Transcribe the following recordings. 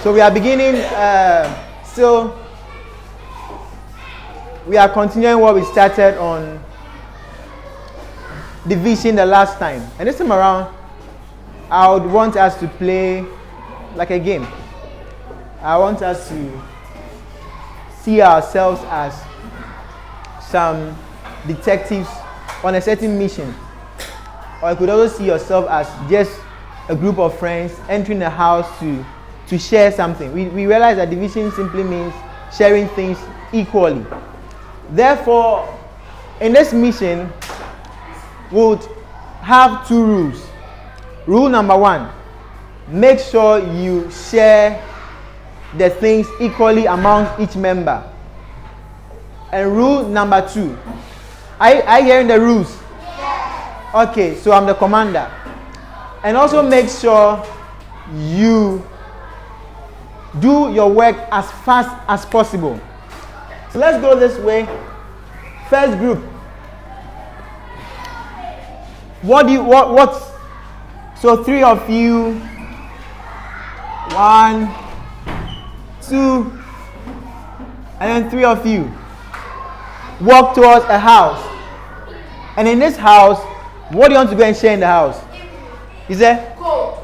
So we are beginning, we are continuing what we started on division the last time. And this time around, I would want us to play like a game. I want us to see ourselves as some detectives on a certain mission. Or you could also see yourself as just a group of friends entering a house to share something. We realize that division simply means sharing things equally. Therefore, in this mission, we would have two rules. Rule number one, make sure you share the things equally among each member. And rule number two, are you hearing the rules? Okay, so I'm the commander. And also make sure you do your work as fast as possible. So let's go this way. First group. So three of you. 1, 2, and then three of you walk towards a house. And in this house, what do you want to go and share in the house? Is there? Gold.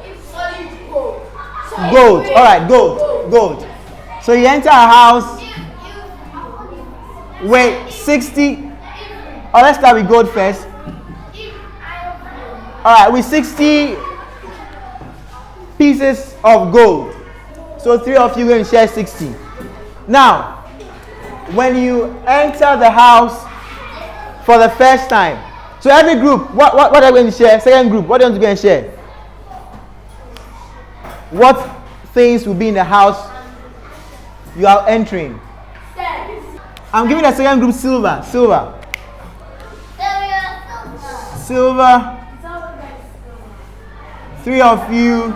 Gold. All right, gold. So you enter a house with 60. Oh, let's start with gold first. All right, with 60 pieces of gold. So three of you going to share 60. Now, when you enter the house for the first time, so every group, what are you going to share? Second group, what do you want to go and share? What things will be in the house you are entering? I'm giving the second group silver. Three of you.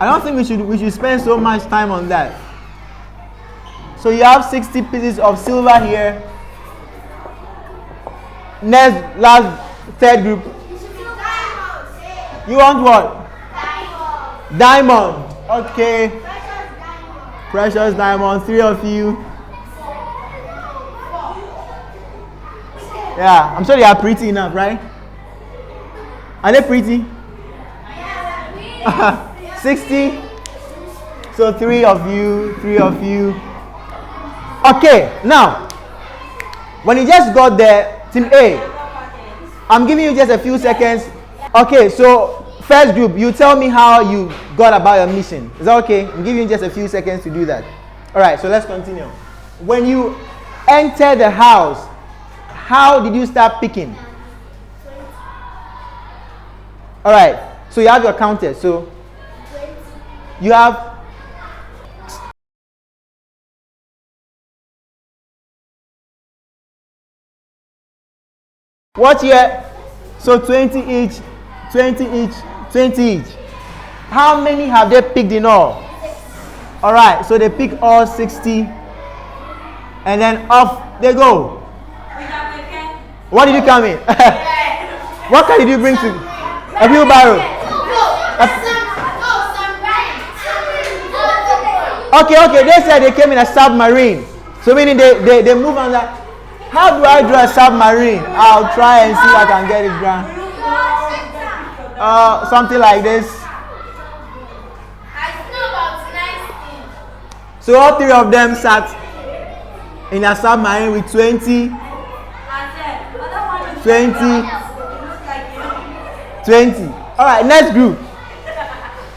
I don't think we should spend so much time on that. So you have 60 pieces of silver here. Third group. You want what? Diamond. Okay. Precious diamond. Three of you. Yeah, I'm sure they are pretty enough, right? Are they pretty? 60. So three of you. Okay, now, when you just got there, team A, I'm giving you just a few seconds. Okay, so first group, you tell me how you got about your mission. Is that okay? I'm giving you just a few seconds to do that. All right, so let's continue. When you enter the house, how did you start picking? All right, so you have your counters. So you have what here? So 20 each. How many have they picked in all? All right, so they pick all 60, and then off they go. What did you come in? What car did you bring to? A wheelbarrow. Okay. They said they came in a submarine. So meaning they move on that. How do I draw a submarine? I'll try and see if I can get it drawn. Something like this. So all three of them sat in a submarine with 20. All right, next group.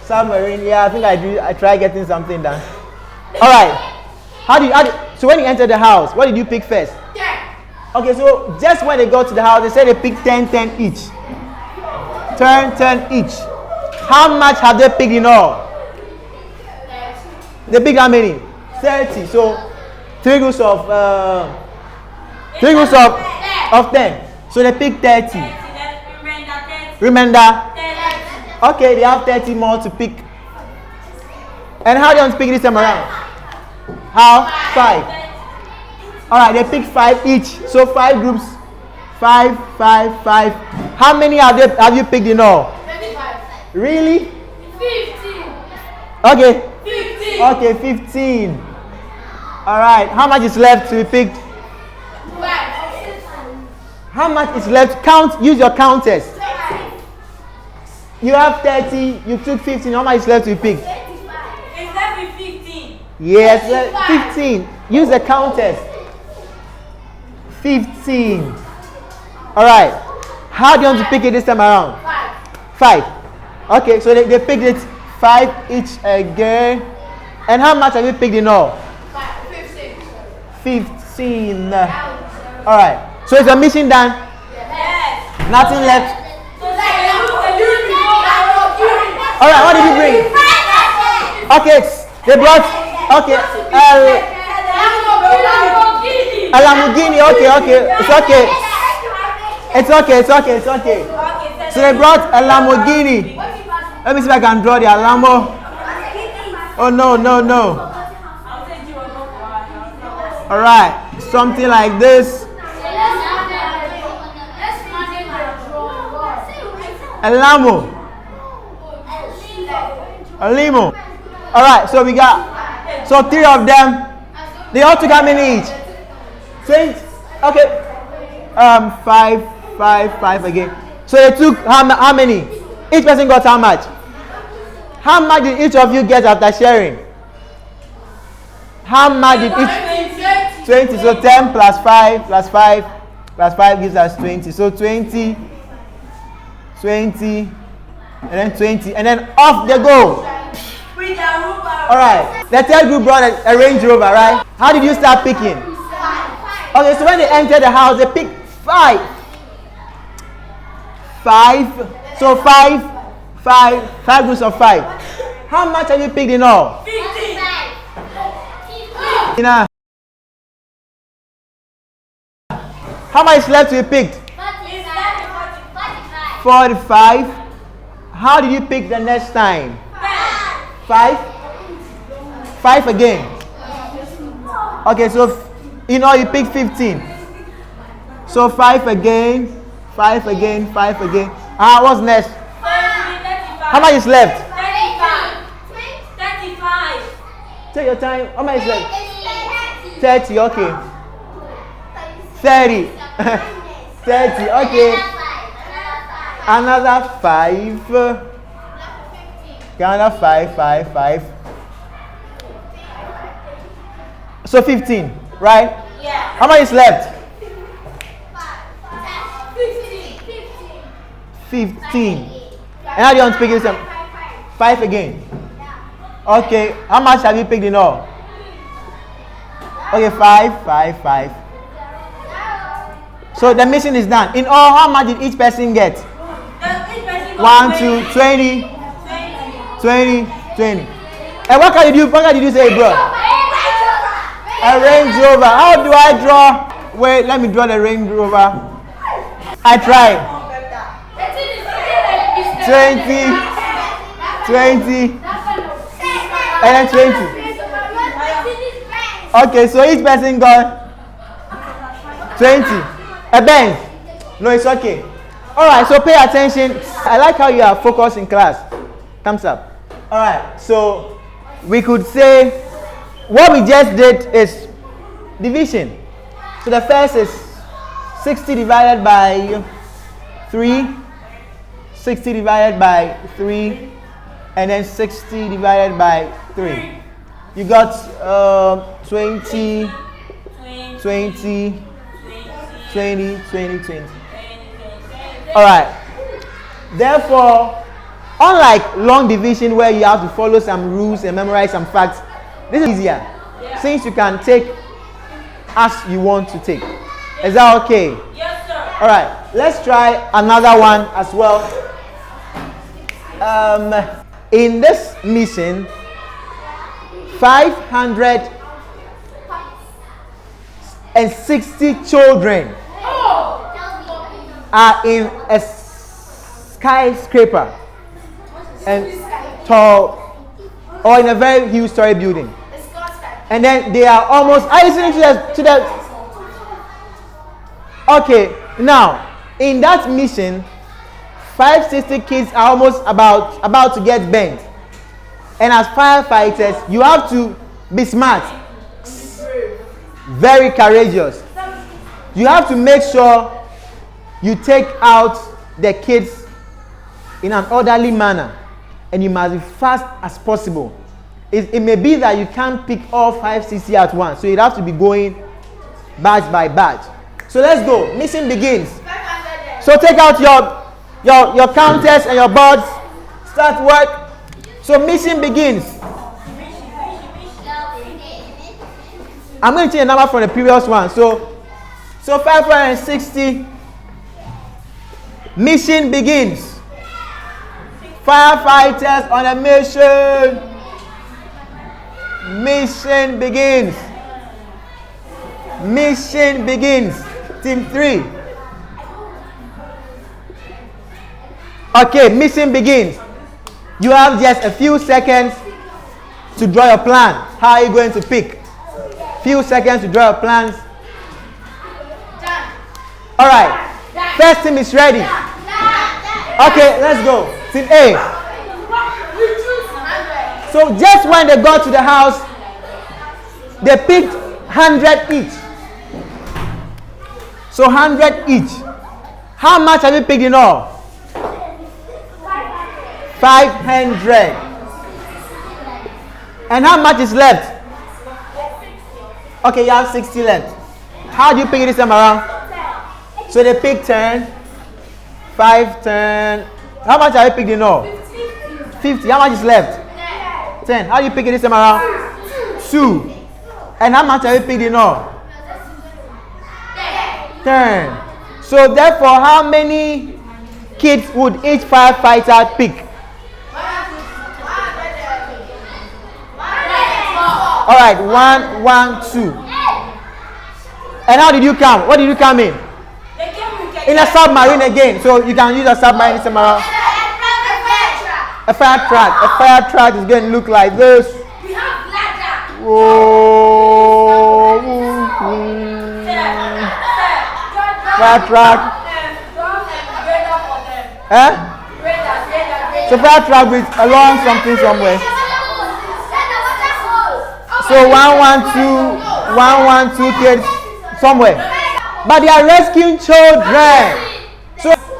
Submarine. Yeah, I think I try getting something done. All right. So when you enter the house, what did you pick first? Okay, so just when they got to the house, they said they picked 10 each. 10 each. How much have they picked in all? They picked how many? 30. So three groups of 10. So they picked 30. Remember? Okay, they have 30 more to pick. And how do you want to pick this time around? How? 5. Alright, they pick 5 each. So 5 groups. 5. How many have you picked in all? Really? 15. Okay. 15. Okay, 15. Alright, how much is left to be picked? 5. How much is left? Count, use your counters. 5. You have 30, you took 15. How much is left to be picked? 25. It's left with 15. Yes, 15. Use the counters. 15. Alright. How do you want to pick it this time around? 5. Okay, so they picked it 5 each again. And how much have you picked in all? 15. Alright. So is your mission done? Yes. Nothing left. So Alright, what did you bring? Okay, they brought a Lamborghini. Okay. It's okay. So they brought a Lamborghini. Let me see if I can draw their Lambo. Oh no. Alright, something like this. A Lambo. A limo. Alright, so we got 3 of them. They all took how many each? 20. Okay. 5 again. So they took how many? Each person got how much? How much did each of you get after sharing? How much did each? 20. So 10 plus 5 gives us 20. So 20, and then 20, and then off they go. Alright. The third group brought a Range Rover, right? How did you start picking? Okay, so when they entered the house, they picked 5. So 5 groups of 5. How much have you picked in all? 15. How much is left to be picked? 45. How did you pick the next time? 5 again. Okay, so you picked 15. So 5 again. What's next? How much is left? 35. Take your time. How much is left? 30. Okay. 30. 30. Okay. Another 5. Another 5. So 15, right? Yeah. How much is left? 15. And how do you want to pick this up? 5 again. Okay. How much have you picked in all? Okay, 5. So the mission is done. In all, how much did each person get? 1, 2, 20. 20. And what can you say, bro? A Range Rover. How do I draw? Wait, let me draw the Range Rover. I try. 20, and then 20. Okay, so each person got 20. A Benz. No, it's okay. Alright, so pay attention. I like how you are focused in class. Thumbs up. Alright, so we could say what we just did is division. So the first is 60 divided by 3. 60 divided by 3. And then 60 divided by 3. You got 20. Alright. Therefore, unlike long division where you have to follow some rules and memorize some facts, this is easier. Since you can take as you want to take. Is that okay? Yes, sir. Alright. Let's try another one as well. In this mission, 560 children are in a skyscraper and tall, or in a very huge story building. And then they are almost. Are you listening to the? Okay, now in that mission, 560 kids are almost about to get burned. And as firefighters, you have to be smart, very courageous. You have to make sure you take out the kids in an orderly manner, and you must be fast as possible. It may be that you can't pick all 560 at once, so you'd have to be going batch by batch. So let's go. Mission begins. So take out your counters and your boards. Start work. So mission begins. I'm going to change the number from the previous one. So 560. Mission begins. Firefighters on a mission. Mission begins. Mission begins. Team 3. Okay, mission begins. You have just a few seconds to draw your plan. How are you going to pick? Few seconds to draw your plans. All right. First team is ready. Okay, let's go. Team A. So just when they got to the house, they picked 100 each. So 100 each. How much have you picked in all? 500. And how much is left? Okay, you have 60 left. How do you pick it this time around? So they picked 10. 5, 10. How much have you picked in all? 50. How much is left? 10. How do you pick it this time around? 2. And how much have you picked in all? 10. So therefore, how many kids would each firefighter pick? All right, 1, 1, 2. And how did you come? What did you come in? In a submarine again. So you can use a submarine this time around. A fire truck. A fire truck is going to look like this. Whoa. Fire truck. So fire truck with a long something somewhere. So 112 kids somewhere. But they are rescuing children.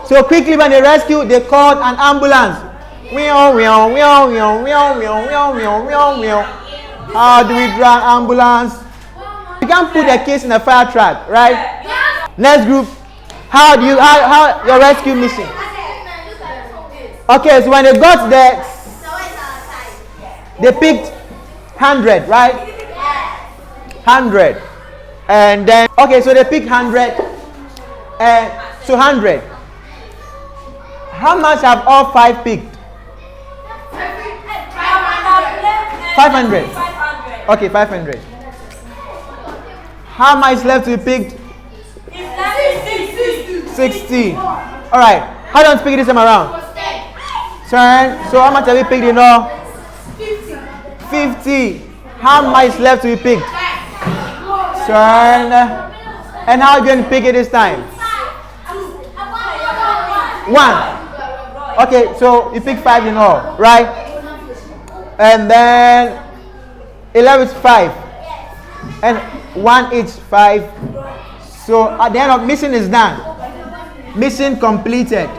So quickly when they rescue, they called an ambulance. How do we drive ambulance? You can't put the kids in a fire truck, right? Next group. How your rescue mission? Okay, so when they got there, they picked 100, right? 100. And then, okay, so they picked 100. And so 100. How much have all 5 picked? 500. Okay, 500. How much left to be picked? 60. All right. How do you pick this time around? Turn. So how much have you picked in all? 50. How much left to be picked? Turn. And how are you going to pick it this time? 1. Okay, so you pick 5 in all, right? And then 11 is 5. And 1 each 5. So at the end of mission is done. Mission completed.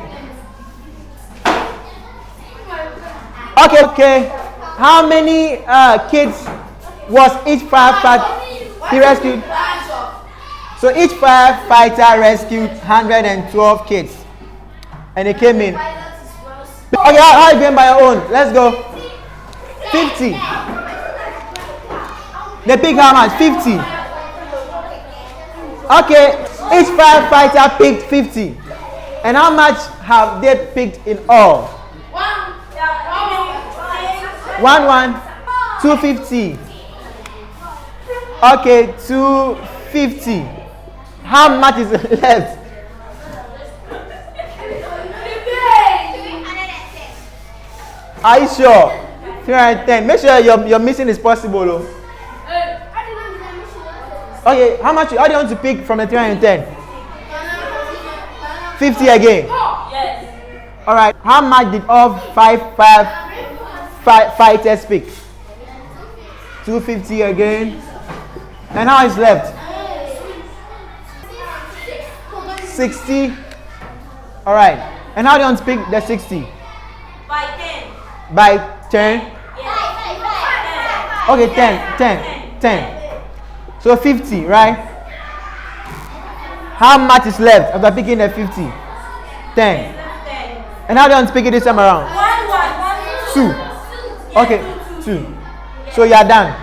Okay. How many kids was each firefighter he rescued? So each firefighter rescued 112 kids. And they came in. Okay, how are you going by your own? Let's go. 50. They picked how much? 50. Okay, each firefighter picked 50. And how much have they picked in all? 250. Okay, 250. How much is left? 310. Are you sure? 310. Make sure your mission is possible. Though. Okay, how do you want to pick from the 310? 50 again. Yes. All right. How much did all five fighters pick? 250 again. And how is left? 60. All right. And how do you want to pick the 60? By 10. By 10? Yes. Okay, 10. So 50, right? How much is left after picking the 50? 10. And how do you want to pick it this time around? 2. Okay, 2. So you are done.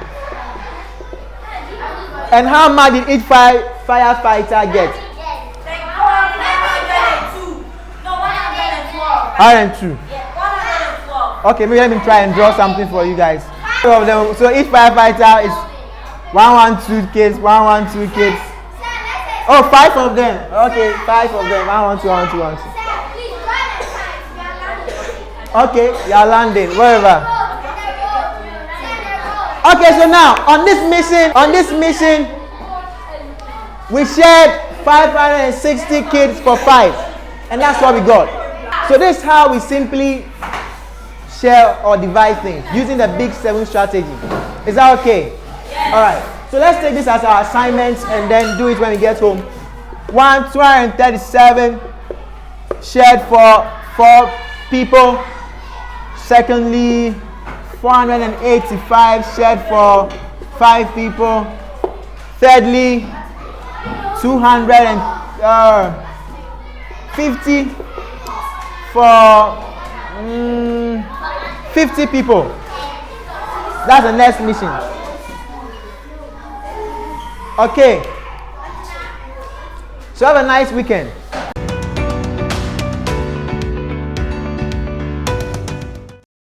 And how much did each firefighter get? 102. No, 112. 102. 112. Okay, maybe let me try and draw something for you guys. So each firefighter is 112 kids, 112 kids. Oh, 5 of them. Okay, 5 of them. 112, 112. Okay, you are landing wherever. Okay, so now on this mission, we shared 560 kids for 5, and that's what we got. So this is how we simply share or divide things using the big 7 strategy. Is that okay? Yes. All right. So let's take this as our assignment and then do it when we get home. 237 shared for 4 people. Secondly, 485 shared for 5 people. Thirdly, 250 for 50 people. That's the next mission. Okay. So have a nice weekend.